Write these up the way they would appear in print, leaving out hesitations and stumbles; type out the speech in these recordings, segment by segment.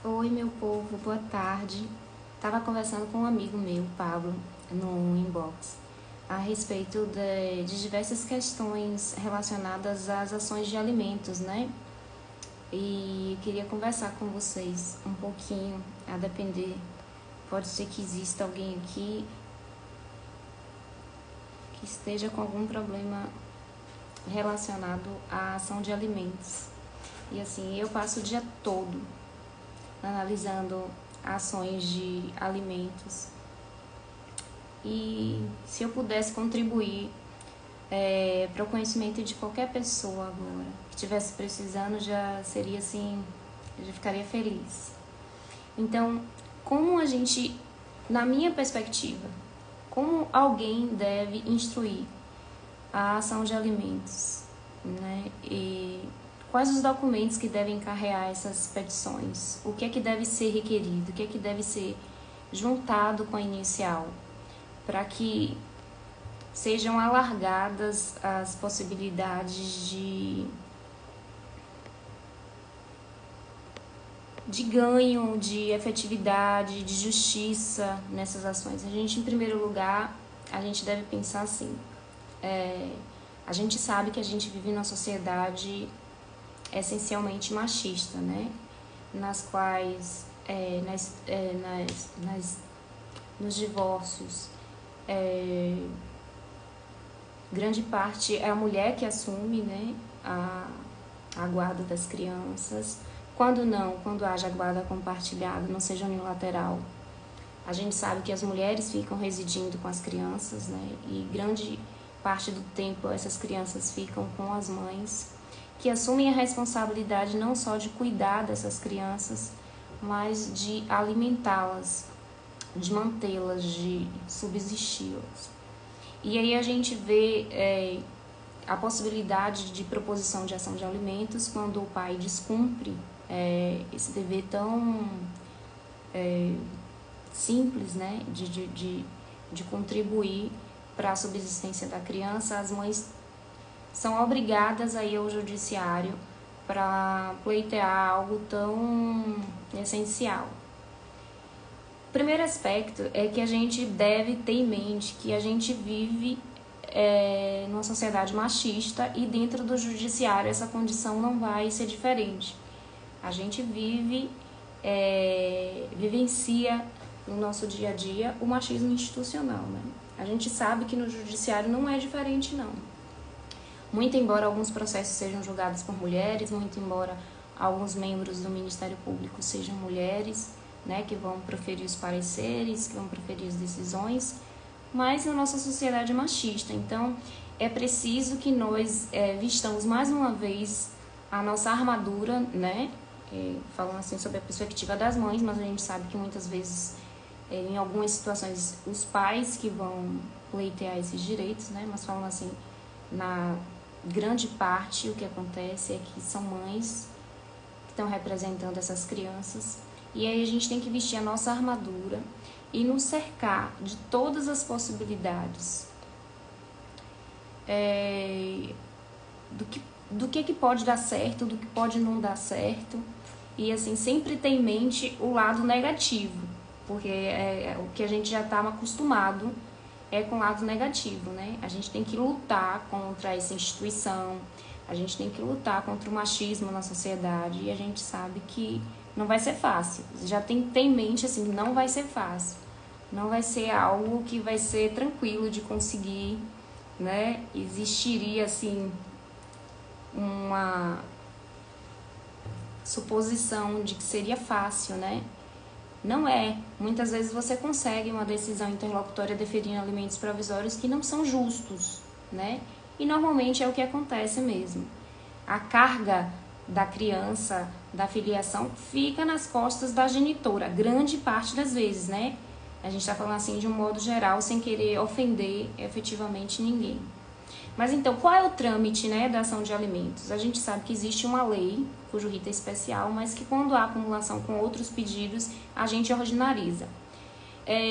Oi, meu povo, boa tarde. Estava conversando com um amigo meu, Pablo, no inbox, a respeito de diversas questões relacionadas às ações de alimentos, né? E queria conversar com vocês um pouquinho, a depender. Pode ser que exista alguém aqui que esteja com algum problema relacionado à ação de alimentos. E assim, eu passo o dia todo analisando ações de alimentos. E se eu pudesse contribuir para o conhecimento de qualquer pessoa agora que estivesse precisando, já seria assim, eu já ficaria feliz. Então, como a gente, na minha perspectiva, como alguém deve instruir a ação de alimentos, né? E quais os documentos que devem encarregar essas petições? O que é que deve ser requerido? O que é que deve ser juntado com a inicial? Para que sejam alargadas as possibilidades de ganho, de efetividade, de justiça nessas ações. A gente, em primeiro lugar, a gente deve pensar assim. A gente sabe que a gente vive numa sociedade essencialmente machista, né? Nas quais, nos divórcios, grande parte é a mulher que assume, né, a guarda das crianças. Quando haja guarda compartilhada, não seja unilateral, a gente sabe que as mulheres ficam residindo com as crianças, né, e grande parte do tempo essas crianças ficam com as mães, que assumem a responsabilidade não só de cuidar dessas crianças, mas de alimentá-las, de mantê-las, de subsisti-las. E aí a gente vê a possibilidade de proposição de ação de alimentos quando o pai descumpre esse dever tão simples, né, de contribuir para a subsistência da criança. As mães são obrigadas a ir ao judiciário para pleitear algo tão essencial. O primeiro aspecto é que a gente deve ter em mente que a gente vive numa sociedade machista e dentro do judiciário essa condição não vai ser diferente. A gente vivencia no nosso dia a dia o machismo institucional, né? A gente sabe que no judiciário não é diferente, não. Muito embora alguns processos sejam julgados por mulheres, muito embora alguns membros do Ministério Público sejam mulheres, né, que vão proferir os pareceres, que vão proferir as decisões, mas na nossa sociedade machista. Então, é preciso que nós vistamos mais uma vez a nossa armadura, né, falando assim sobre a perspectiva das mães, mas a gente sabe que muitas vezes, em algumas situações, os pais que vão pleitear esses direitos, né, mas falando assim, na grande parte, o que acontece é que são mães que estão representando essas crianças. E aí a gente tem que vestir a nossa armadura e nos cercar de todas as possibilidades do que pode dar certo, do que pode não dar certo. E assim, sempre ter em mente o lado negativo, porque o que a gente já está acostumado com o lado negativo, né? A gente tem que lutar contra essa instituição, a gente tem que lutar contra o machismo na sociedade, e a gente sabe que não vai ser fácil. Já tem em mente, assim, não vai ser fácil. Não vai ser algo que vai ser tranquilo de conseguir, né? Existiria, assim, uma suposição de que seria fácil, né? Não é. Muitas vezes você consegue uma decisão interlocutória deferindo alimentos provisórios que não são justos, né? E normalmente é o que acontece mesmo. A carga da criança, da filiação, fica nas costas da genitora, grande parte das vezes, né? A gente está falando assim de um modo geral, sem querer ofender efetivamente ninguém. Mas então, qual é o trâmite, né, da ação de alimentos? A gente sabe que existe uma lei, cujo rito é especial, mas que quando há acumulação com outros pedidos, a gente ordinariza.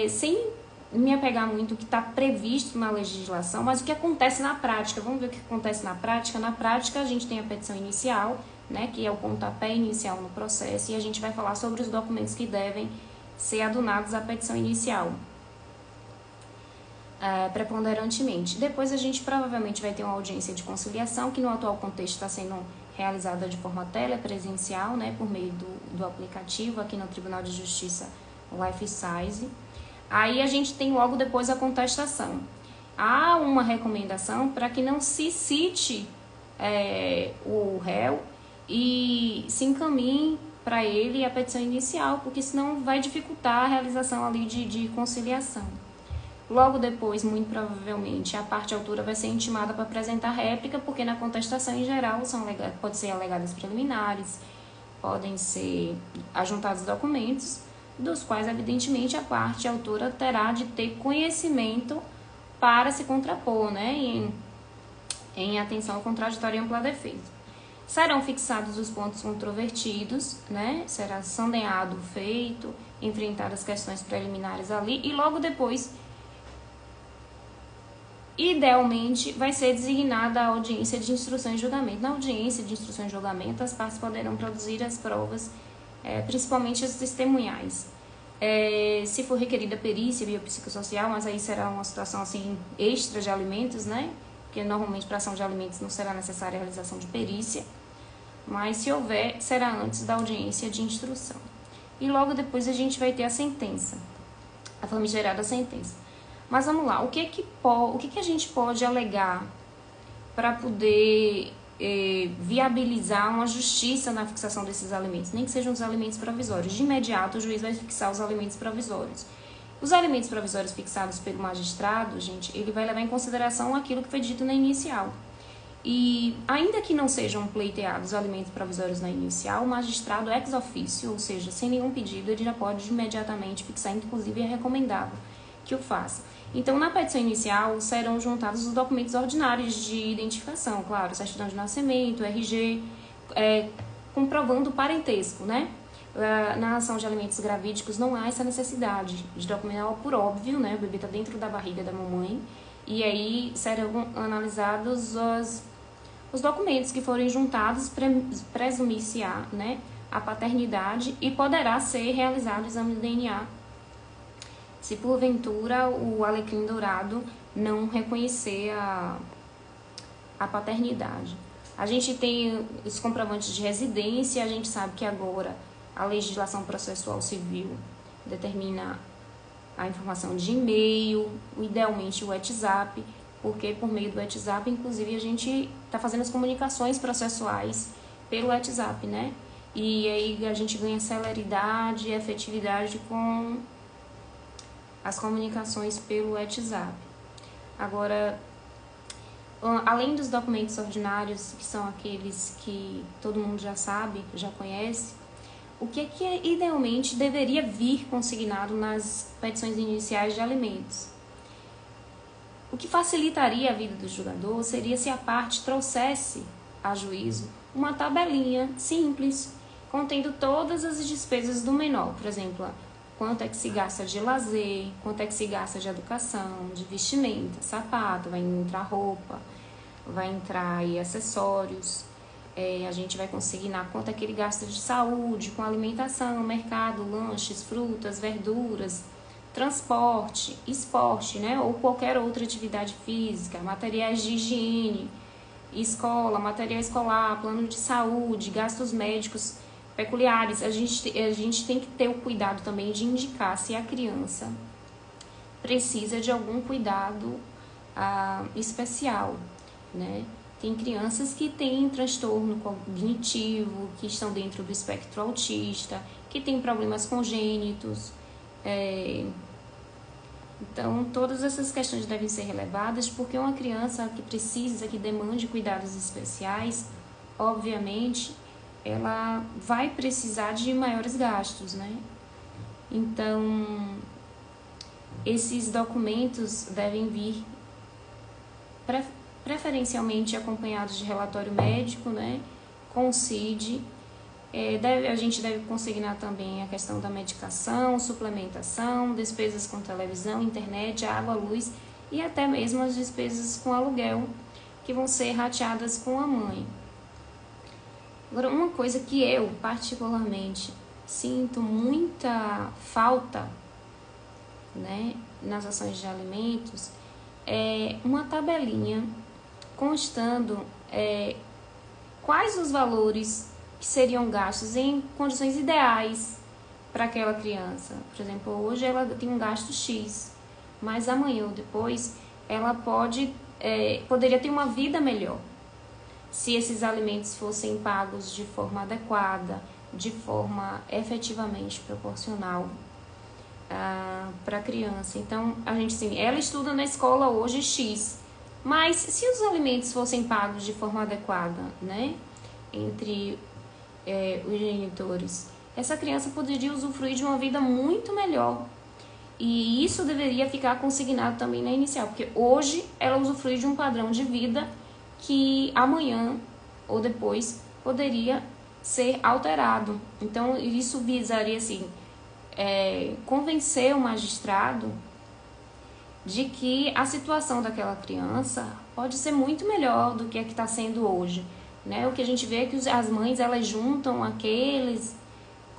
Sem me apegar muito o que está previsto na legislação, mas o que acontece na prática. Vamos ver o que acontece na prática. Na prática, a gente tem a petição inicial, né, que é o pontapé inicial no processo, e a gente vai falar sobre os documentos que devem ser adunados à petição inicial, preponderantemente. Depois a gente provavelmente vai ter uma audiência de conciliação, que no atual contexto está sendo realizada de forma telepresencial, né, por meio do aplicativo aqui no Tribunal de Justiça Lifesize. Aí a gente tem logo depois a contestação. Há uma recomendação para que não se cite o réu e se encaminhe para ele a petição inicial, porque senão vai dificultar a realização ali de conciliação. Logo depois, muito provavelmente, a parte autora vai ser intimada para apresentar réplica, porque na contestação, em geral, pode ser alegadas preliminares, podem ser ajuntados documentos, dos quais, evidentemente, a parte autora terá de ter conhecimento para se contrapor, né, em atenção ao contraditório e ampla defesa. Serão fixados os pontos controvertidos, né, será sondeado o feito, enfrentadas as questões preliminares ali, e logo depois, idealmente, vai ser designada a audiência de instrução e julgamento. Na audiência de instrução e julgamento, as partes poderão produzir as provas, principalmente as testemunhais. Se for requerida perícia biopsicossocial, mas aí será uma situação assim extra de alimentos, né? Porque normalmente para ação de alimentos não será necessária a realização de perícia, mas se houver, será antes da audiência de instrução. E logo depois a gente vai ter a sentença, a famigerada sentença. Mas vamos lá, o que a gente pode alegar para poder viabilizar uma justiça na fixação desses alimentos, nem que sejam os alimentos provisórios? De imediato, o juiz vai fixar os alimentos provisórios. Os alimentos provisórios fixados pelo magistrado, gente, ele vai levar em consideração aquilo que foi dito na inicial. E ainda que não sejam pleiteados os alimentos provisórios na inicial, o magistrado ex officio, ou seja, sem nenhum pedido, ele já pode imediatamente fixar, inclusive é recomendável que o faça. Então, na petição inicial, serão juntados os documentos ordinários de identificação, claro, certidão de nascimento, RG, comprovando o parentesco, né? Na ação de alimentos gravídicos não há essa necessidade de documentar por óbvio, né? O bebê está dentro da barriga da mamãe, e aí serão analisados os documentos que forem juntados, presumir-se né, a paternidade, e poderá ser realizado o exame de DNA se porventura o alecrim dourado não reconhecer a paternidade. A gente tem os comprovantes de residência, a gente sabe que agora a legislação processual civil determina a informação de e-mail, idealmente o WhatsApp, porque por meio do WhatsApp, inclusive, a gente está fazendo as comunicações processuais pelo WhatsApp, né? E aí a gente ganha celeridade e efetividade com as comunicações pelo WhatsApp. Agora, além dos documentos ordinários, que são aqueles que todo mundo já sabe, já conhece, o que idealmente deveria vir consignado nas petições iniciais de alimentos? O que facilitaria a vida do julgador seria se a parte trouxesse a juízo uma tabelinha simples, contendo todas as despesas do menor, por exemplo, quanto é que se gasta de lazer, quanto é que se gasta de educação, de vestimenta, sapato, vai entrar roupa, vai entrar aí acessórios, a gente vai consignar quanto é que ele gasta de saúde, com alimentação, mercado, lanches, frutas, verduras, transporte, esporte, né, ou qualquer outra atividade física, materiais de higiene, escola, material escolar, plano de saúde, gastos médicos peculiares. A gente tem que ter o cuidado também de indicar se a criança precisa de algum cuidado especial, né? Tem crianças que têm transtorno cognitivo, que estão dentro do espectro autista, que têm problemas congênitos. Então, todas essas questões devem ser relevadas, porque uma criança que precisa, que demande cuidados especiais, obviamente, ela vai precisar de maiores gastos, né? Então, esses documentos devem vir preferencialmente acompanhados de relatório médico, né? Com CID. A gente deve consignar também a questão da medicação, suplementação, despesas com televisão, internet, água, luz e até mesmo as despesas com aluguel, que vão ser rateadas com a mãe. Agora, uma coisa que eu, particularmente, sinto muita falta, né, nas ações de alimentos, é uma tabelinha constando quais os valores que seriam gastos em condições ideais para aquela criança. Por exemplo, hoje ela tem um gasto X, mas amanhã ou depois ela poderia ter uma vida melhor se esses alimentos fossem pagos de forma adequada, de forma efetivamente proporcional para a criança. Então, a gente, assim, ela estuda na escola hoje X, mas se os alimentos fossem pagos de forma adequada, né, entre os genitores, essa criança poderia usufruir de uma vida muito melhor. E isso deveria ficar consignado também na inicial, porque hoje ela usufrui de um padrão de vida que amanhã ou depois poderia ser alterado. Então, isso visaria, assim, convencer o magistrado de que a situação daquela criança pode ser muito melhor do que a que está sendo hoje, né? O que a gente vê é que as mães, elas juntam aqueles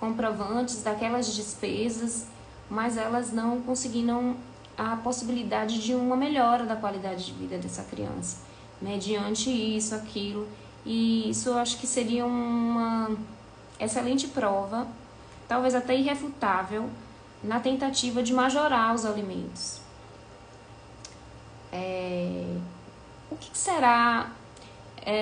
comprovantes daquelas despesas, mas elas não conseguiram a possibilidade de uma melhora da qualidade de vida dessa criança, mediante isso, aquilo. E isso eu acho que seria uma excelente prova, talvez até irrefutável, na tentativa de majorar os alimentos. O que será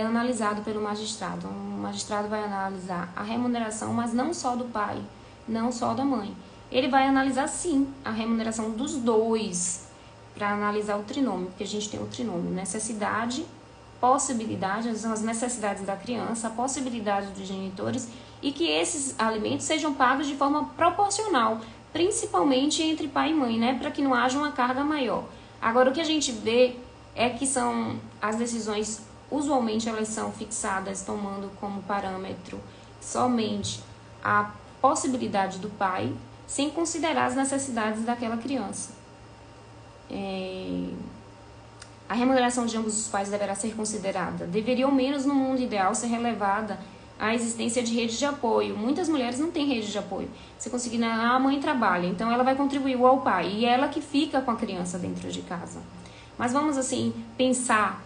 analisado pelo magistrado? O magistrado vai analisar a remuneração, mas não só do pai, não só da mãe. Ele vai analisar, sim, a remuneração dos dois, para analisar o trinômio, porque a gente tem o trinômio necessidade, possibilidade, são as necessidades da criança, a possibilidade dos genitores, e que esses alimentos sejam pagos de forma proporcional, principalmente entre pai e mãe, né, para que não haja uma carga maior. Agora, o que a gente vê é que são as decisões, usualmente elas são fixadas tomando como parâmetro somente a possibilidade do pai, sem considerar as necessidades daquela criança. A remuneração de ambos os pais deverá ser considerada. Deveria, ao menos no mundo ideal, ser relevada a existência de rede de apoio. Muitas mulheres não têm rede de apoio. Você conseguir, a mãe trabalha, então ela vai contribuir ao pai, e ela que fica com a criança dentro de casa. Mas vamos, assim, pensar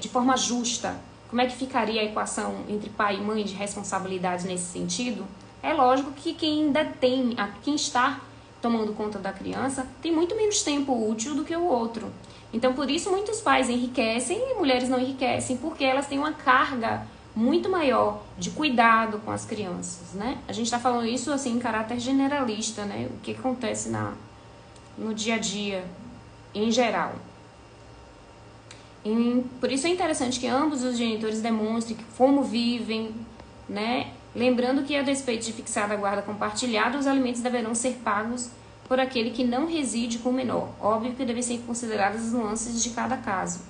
de forma justa como é que ficaria a equação entre pai e mãe de responsabilidade nesse sentido. É lógico que quem está tomando conta da criança tem muito menos tempo útil do que o outro. Então, por isso, muitos pais enriquecem e mulheres não enriquecem, porque elas têm uma carga muito maior de cuidado com as crianças, né? A gente está falando isso, assim, em caráter generalista, né? O que acontece no dia a dia, em geral. Por isso é interessante que ambos os genitores demonstrem como vivem, né? Lembrando que, a despeito de fixada a guarda compartilhada, os alimentos deverão ser pagos por aquele que não reside com o menor. Óbvio que devem ser consideradas as nuances de cada caso.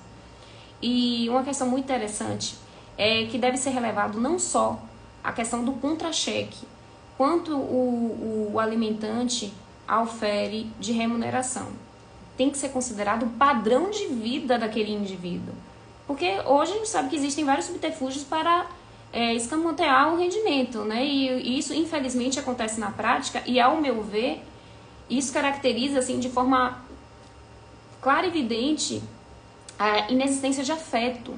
E uma questão muito interessante é que deve ser relevado não só a questão do contra-cheque, quanto o alimentante aufere de remuneração. Tem que ser considerado o padrão de vida daquele indivíduo. Porque hoje a gente sabe que existem vários subterfúgios para escamotear o rendimento, né? E isso, infelizmente, acontece na prática, e, ao meu ver, isso caracteriza, assim, de forma clara e evidente a inexistência de afeto.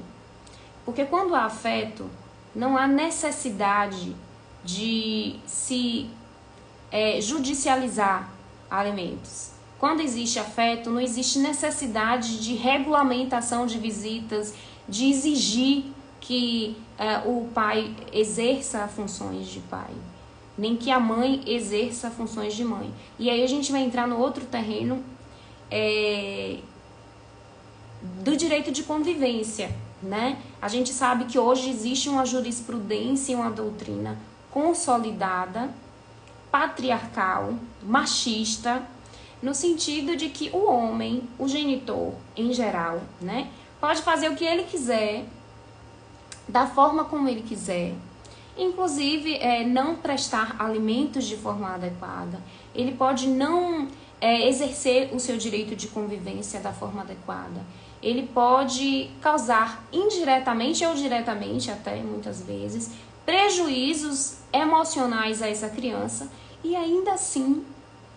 Porque quando há afeto, não há necessidade de se judicializar alimentos. Quando existe afeto, não existe necessidade de regulamentação de visitas, de exigir que o pai exerça funções de pai, nem que a mãe exerça funções de mãe. E aí a gente vai entrar no outro terreno do direito de convivência, né? A gente sabe que hoje existe uma jurisprudência e uma doutrina consolidada, patriarcal, machista, no sentido de que o homem, o genitor em geral, né, pode fazer o que ele quiser, da forma como ele quiser, inclusive não prestar alimentos de forma adequada. Ele pode não exercer o seu direito de convivência da forma adequada. Ele pode causar indiretamente ou diretamente, até muitas vezes, prejuízos emocionais a essa criança e ainda assim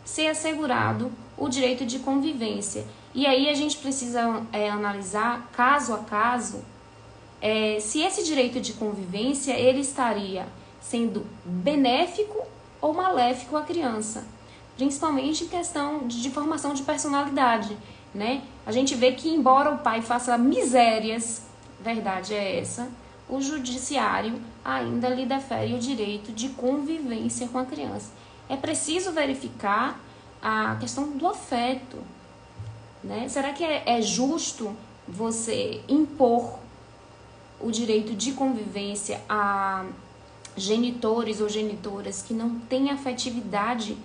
ser assegurado o direito de convivência. E aí a gente precisa analisar caso a caso se esse direito de convivência ele estaria sendo benéfico ou maléfico à criança, principalmente em questão de formação de personalidade, né? A gente vê que embora o pai faça misérias, verdade é essa, o judiciário ainda lhe defere o direito de convivência com a criança. É preciso verificar a questão do afeto, né? Será que é justo você impor o direito de convivência a genitores ou genitoras que não têm afetividade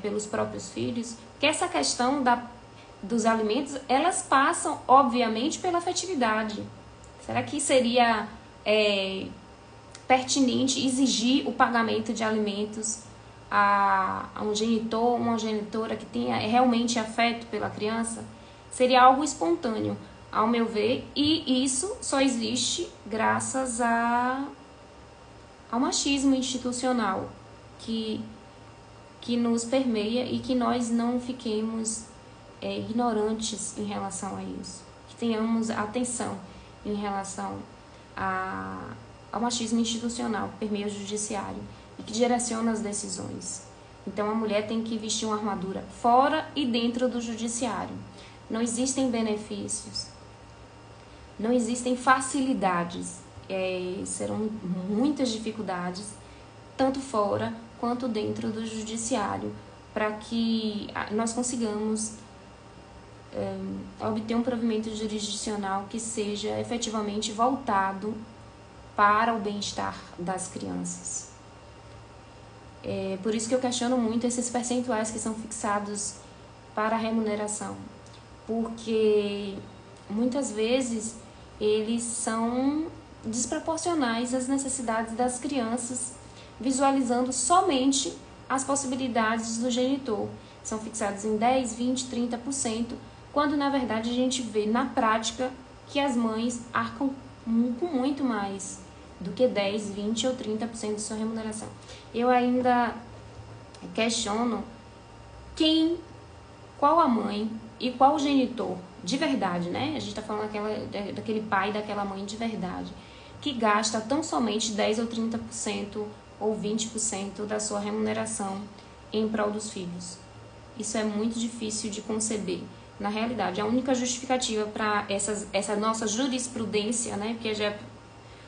pelos próprios filhos? Porque essa questão dos alimentos, elas passam, obviamente, pela afetividade. Será que seria pertinente exigir o pagamento de alimentos a um genitor, uma genitora que tenha realmente afeto pela criança? Seria algo espontâneo, ao meu ver, e isso só existe graças ao machismo institucional que nos permeia e que nós não fiquemos ignorantes em relação a isso, que tenhamos atenção em relação ao machismo institucional que permeia o judiciário e que direciona as decisões. Então a mulher tem que vestir uma armadura fora e dentro do judiciário. Não existem benefícios, não existem facilidades, serão muitas dificuldades, tanto fora quanto dentro do judiciário, para que nós consigamos obter um provimento jurisdicional que seja efetivamente voltado para o bem-estar das crianças. Por isso que eu questiono muito esses percentuais que são fixados para a remuneração, porque muitas vezes eles são desproporcionais às necessidades das crianças, visualizando somente as possibilidades do genitor. São fixados em 10, 20, 30%, quando na verdade a gente vê na prática que as mães arcam com muito mais do que 10, 20 ou 30% de sua remuneração. Eu ainda questiono qual a mãe e qual o genitor de verdade, né? A gente tá falando daquele pai e daquela mãe de verdade, que gasta tão somente 10 ou 30% ou 20% da sua remuneração em prol dos filhos. Isso é muito difícil de conceber. Na realidade, a única justificativa para essa nossa jurisprudência, né? Porque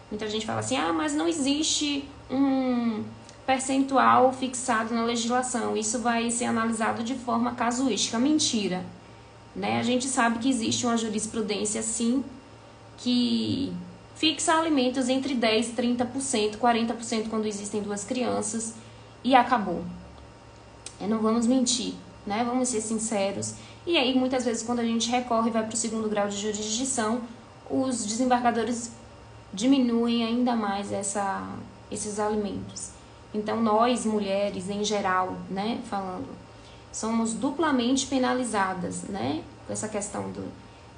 muita gente fala assim, mas não existe um percentual fixado na legislação, isso vai ser analisado de forma casuística. Mentira, né? A gente sabe que existe uma jurisprudência, sim, que fixa alimentos entre 10%, 30%, 40% quando existem duas crianças e acabou. Não vamos mentir, né? Vamos ser sinceros. E aí, muitas vezes, quando a gente recorre e vai para o segundo grau de jurisdição, os desembargadores diminuem ainda mais esses alimentos. Então, nós, mulheres, em geral, né, falando, somos duplamente penalizadas, né, com essa questão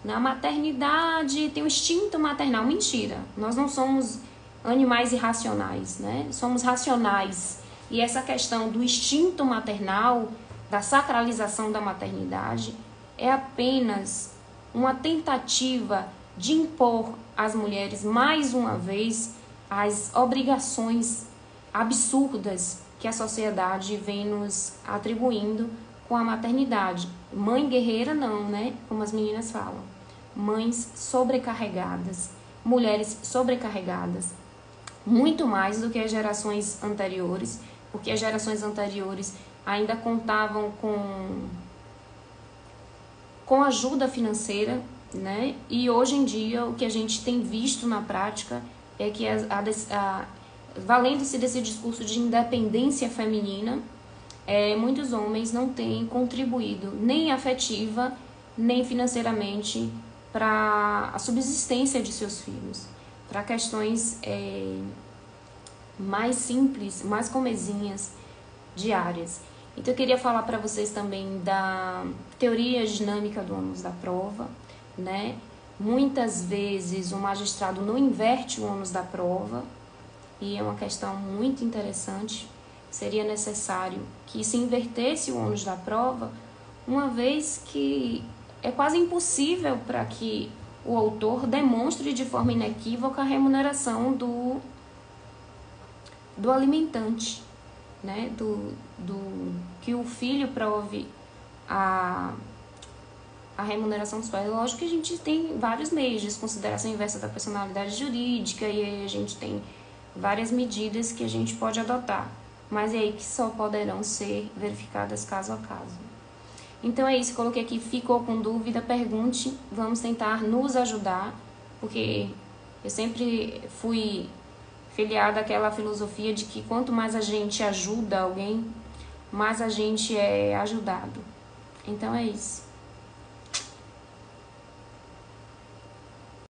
na maternidade tem o instinto maternal. Mentira, nós não somos animais irracionais, né, somos racionais. E essa questão do instinto maternal, da sacralização da maternidade, é apenas uma tentativa de impor às mulheres, mais uma vez, as obrigações absurdas que a sociedade vem nos atribuindo com a maternidade. Mãe guerreira não, né? Como as meninas falam. Mães sobrecarregadas, mulheres sobrecarregadas, muito mais do que as gerações anteriores, porque as gerações anteriores ainda contavam com ajuda financeira, né? E hoje em dia o que a gente tem visto na prática é que valendo-se desse discurso de independência feminina, muitos homens não têm contribuído nem afetiva nem financeiramente para a subsistência de seus filhos, para questões mais simples, mais comezinhas, diárias. Então eu queria falar para vocês também da teoria dinâmica do ônus da prova, né? Muitas vezes o magistrado não inverte o ônus da prova, e é uma questão muito interessante. Seria necessário que se invertesse o ônus da prova, uma vez que é quase impossível para que o autor demonstre de forma inequívoca a remuneração do alimentante, né? Que o filho prove a remuneração dos pais. Lógico que a gente tem vários meios de desconsideração inversa da personalidade jurídica, e aí a gente tem várias medidas que a gente pode adotar, mas é aí que só poderão ser verificadas caso a caso. Então é isso, coloquei aqui, ficou com dúvida, pergunte, vamos tentar nos ajudar, porque eu sempre fui filiada àquela filosofia de que quanto mais a gente ajuda alguém, mais a gente é ajudado. Então é isso.